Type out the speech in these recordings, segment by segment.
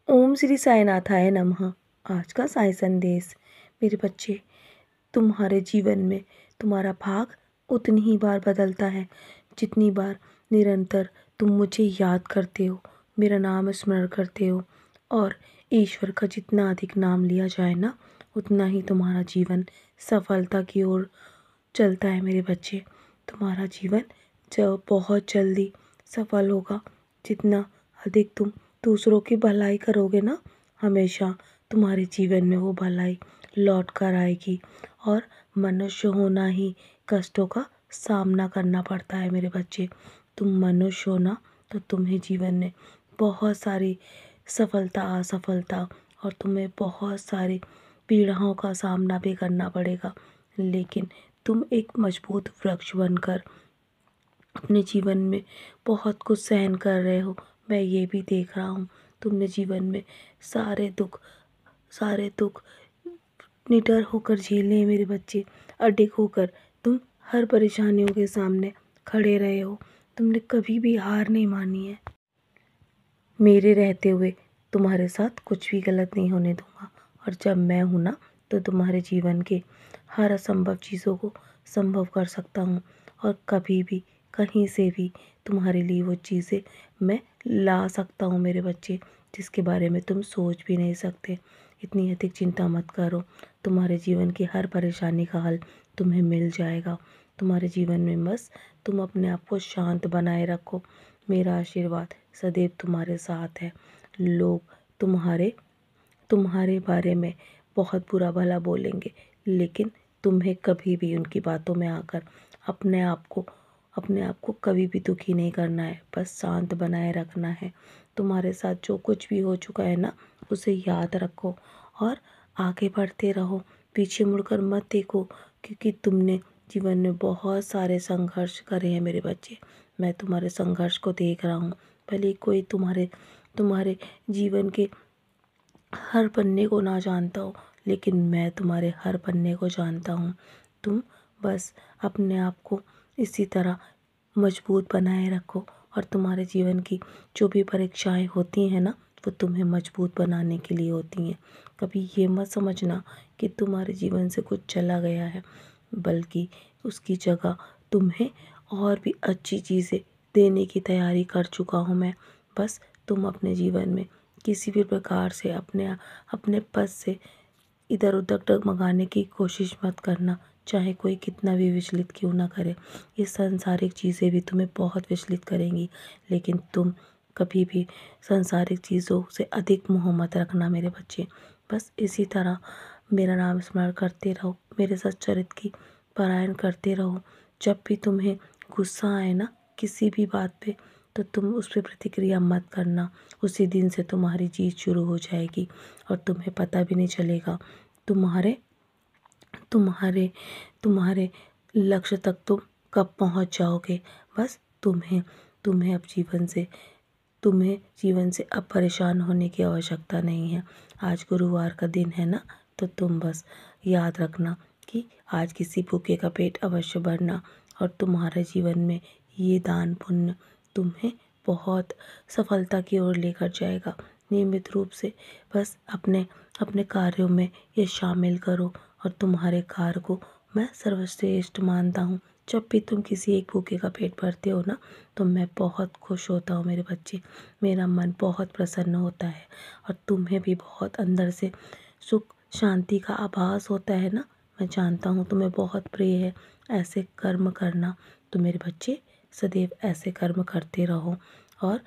ओम श्री साईनाथाय नमः। आज का साई संदेश। मेरे बच्चे, तुम्हारे जीवन में तुम्हारा भाग उतनी ही बार बदलता है जितनी बार निरंतर तुम मुझे याद करते हो, मेरा नाम स्मरण करते हो। और ईश्वर का जितना अधिक नाम लिया जाए ना, उतना ही तुम्हारा जीवन सफलता की ओर चलता है। मेरे बच्चे, तुम्हारा जीवन जब बहुत जल्दी सफल होगा। जितना अधिक तुम दूसरों की भलाई करोगे ना, हमेशा तुम्हारे जीवन में वो भलाई लौट कर आएगी। और मनुष्य होना ही कष्टों का सामना करना पड़ता है। मेरे बच्चे, तुम मनुष्य हो ना, तो तुम्हें जीवन में बहुत सारी सफलता असफलता और तुम्हें बहुत सारी पीड़ाओं का सामना भी करना पड़ेगा। लेकिन तुम एक मजबूत वृक्ष बनकर अपने जीवन में बहुत कुछ सहन कर रहे हो। मैं ये भी देख रहा हूँ, तुमने जीवन में सारे दुख निडर होकर झेले हैं। मेरे बच्चे, अडिग होकर तुम हर परेशानियों के सामने खड़े रहे हो। तुमने कभी भी हार नहीं मानी है। मेरे रहते हुए तुम्हारे साथ कुछ भी गलत नहीं होने दूंगा। और जब मैं हूँ ना, तो तुम्हारे जीवन के हर असंभव चीज़ों को संभव कर सकता हूँ। और कभी भी कहीं से भी तुम्हारे लिए वो चीज़ें मैं ला सकता हूँ। मेरे बच्चे, जिसके बारे में तुम सोच भी नहीं सकते। इतनी अधिक चिंता मत करो, तुम्हारे जीवन की हर परेशानी का हल तुम्हें मिल जाएगा। तुम्हारे जीवन में बस तुम अपने आप को शांत बनाए रखो। मेरा आशीर्वाद सदैव तुम्हारे साथ है। लोग तुम्हारे बारे में बहुत बुरा भला बोलेंगे, लेकिन तुम्हें कभी भी उनकी बातों में आकर अपने आप को कभी भी दुखी नहीं करना है। बस शांत बनाए रखना है। तुम्हारे साथ जो कुछ भी हो चुका है ना, उसे याद रखो और आगे बढ़ते रहो। पीछे मुड़कर मत देखो, क्योंकि तुमने जीवन में बहुत सारे संघर्ष करे हैं। मेरे बच्चे, मैं तुम्हारे संघर्ष को देख रहा हूँ। भले कोई तुम्हारे जीवन के हर पन्ने को ना जानता हो, लेकिन मैं तुम्हारे हर पन्ने को जानता हूँ। तुम बस अपने आप को इसी तरह मजबूत बनाए रखो। और तुम्हारे जीवन की जो भी परीक्षाएं होती हैं ना, वो तुम्हें मजबूत बनाने के लिए होती हैं। कभी ये मत समझना कि तुम्हारे जीवन से कुछ चला गया है, बल्कि उसकी जगह तुम्हें और भी अच्छी चीज़ें देने की तैयारी कर चुका हूँ मैं। बस तुम अपने जीवन में किसी भी प्रकार से अपने पद से इधर उधर डगमगाने की कोशिश मत करना, चाहे कोई कितना भी विचलित क्यों ना करे। ये सांसारिक चीज़ें भी तुम्हें बहुत विचलित करेंगी, लेकिन तुम कभी भी सांसारिक चीज़ों से अधिक मोह मत रखना। मेरे बच्चे, बस इसी तरह मेरा नाम स्मरण करते रहो, मेरे सच्चरित्र की पारायण करते रहो। जब भी तुम्हें गुस्सा आए ना किसी भी बात पे, तो तुम उस पर प्रतिक्रिया मत करना। उसी दिन से तुम्हारी जीत शुरू हो जाएगी और तुम्हें पता भी नहीं चलेगा। तुम्हारे तुम्हारे तुम्हारे लक्ष्य तक तुम कब पहुंच जाओगे। बस तुम्हें जीवन से अब परेशान होने की आवश्यकता नहीं है। आज गुरुवार का दिन है ना, तो तुम बस याद रखना कि आज किसी भूखे का पेट अवश्य भरना। और तुम्हारे जीवन में ये दान पुण्य तुम्हें बहुत सफलता की ओर लेकर जाएगा। नियमित रूप से बस अपने अपने कार्यों में ये शामिल करो। और तुम्हारे कार्य को मैं सर्वश्रेष्ठ मानता हूँ। जब भी तुम किसी एक भूखे का पेट भरते हो ना, तो मैं बहुत खुश होता हूँ। मेरे बच्चे, मेरा मन बहुत प्रसन्न होता है। और तुम्हें भी बहुत अंदर से सुख शांति का आभास होता है ना। मैं जानता हूँ तुम्हें बहुत प्रिय है ऐसे कर्म करना। तो मेरे बच्चे, सदैव ऐसे कर्म करते रहो। और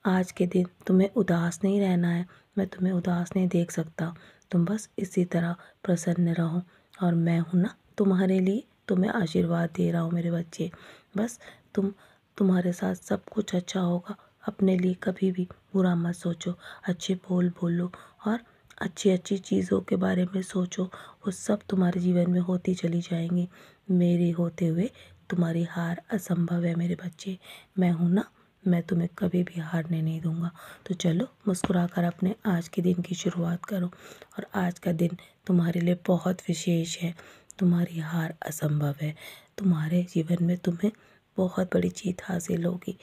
आज के दिन तुम्हें उदास नहीं रहना है। मैं तुम्हें उदास नहीं देख सकता। तुम बस इसी तरह प्रसन्न रहो। और मैं हूँ ना तुम्हारे लिए, तुम्हें आशीर्वाद दे रहा हूँ। मेरे बच्चे, बस तुम्हारे साथ सब कुछ अच्छा होगा। अपने लिए कभी भी बुरा मत सोचो। अच्छे बोल बोलो और अच्छी अच्छी चीज़ों के बारे में सोचो। वो सब तुम्हारे जीवन में होती चली जाएंगी। मेरे होते हुए तुम्हारी हार असंभव है। मेरे बच्चे, मैं हूँ ना, मैं तुम्हें कभी भी हारने नहीं दूंगा। तो चलो, मुस्कुराकर अपने आज के दिन की शुरुआत करो। और आज का दिन तुम्हारे लिए बहुत विशेष है। तुम्हारी हार असंभव है। तुम्हारे जीवन में तुम्हें बहुत बड़ी जीत हासिल होगी।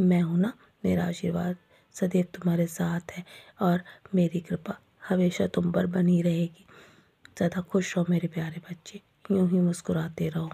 मैं हूँ ना, मेरा आशीर्वाद सदैव तुम्हारे साथ है और मेरी कृपा हमेशा तुम पर बनी रहेगी। सदा खुश रहो मेरे प्यारे बच्चे, यूं ही मुस्कुराते रहो।